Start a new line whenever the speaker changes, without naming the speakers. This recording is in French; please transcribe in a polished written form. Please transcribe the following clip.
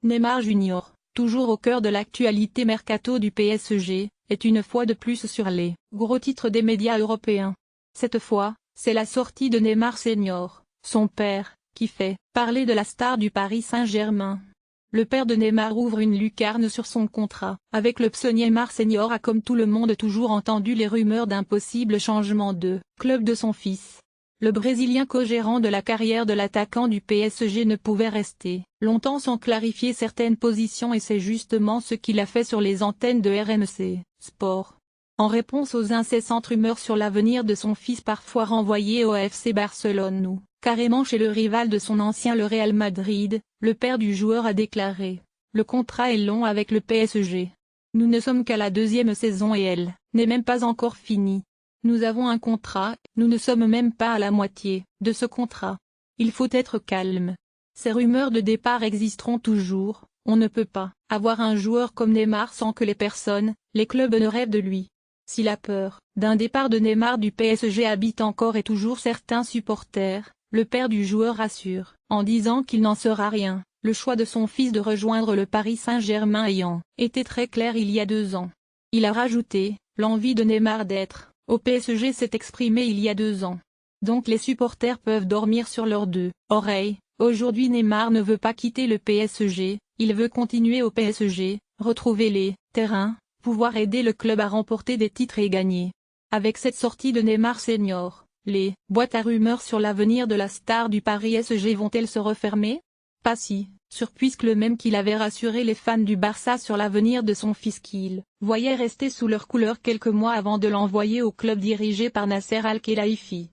Neymar Junior, toujours au cœur de l'actualité mercato du PSG, est une fois de plus sur les gros titres des médias européens. Cette fois, c'est la sortie de Neymar Senior, son père, qui fait parler de la star du Paris Saint-Germain. Le père de Neymar ouvre une lucarne sur son contrat avec le pseudo Neymar Senior a comme tout le monde toujours entendu les rumeurs d'un possible changement de club de son fils. Le Brésilien co-gérant de la carrière de l'attaquant du PSG ne pouvait rester longtemps sans clarifier certaines positions et c'est justement ce qu'il a fait sur les antennes de RMC Sport. En réponse aux incessantes rumeurs sur l'avenir de son fils parfois renvoyé au FC Barcelone ou carrément chez le rival de son ancien le Real Madrid, le père du joueur a déclaré « Le contrat est long avec le PSG. Nous ne sommes qu'à la deuxième saison et elle n'est même pas encore finie. Nous avons un contrat, nous ne sommes même pas à la moitié de ce contrat. Il faut être calme. Ces rumeurs de départ existeront toujours, on ne peut pas avoir un joueur comme Neymar sans que les clubs ne rêvent de lui. » Si la peur d'un départ de Neymar du PSG habite encore et toujours certains supporters, le père du joueur rassure, en disant qu'il n'en sera rien, le choix de son fils de rejoindre le Paris Saint-Germain ayant été très clair il y a 2 ans. Il a rajouté, l'envie de Neymar d'être au PSG s'est exprimée il y a 2 ans. Donc les supporters peuvent dormir sur leurs 2 oreilles, aujourd'hui Neymar ne veut pas quitter le PSG, il veut continuer au PSG, retrouver les terrains, pouvoir aider le club à remporter des titres et gagner. Avec cette sortie de Neymar Senior, les boîtes à rumeurs sur l'avenir de la star du Paris PSG vont-elles se refermer? Pas si sûr puisque le même qu'il avait rassuré les fans du Barça sur l'avenir de son fils qu'il voyait rester sous leur couleur quelques mois avant de l'envoyer au club dirigé par Nasser Al-Khelaifi.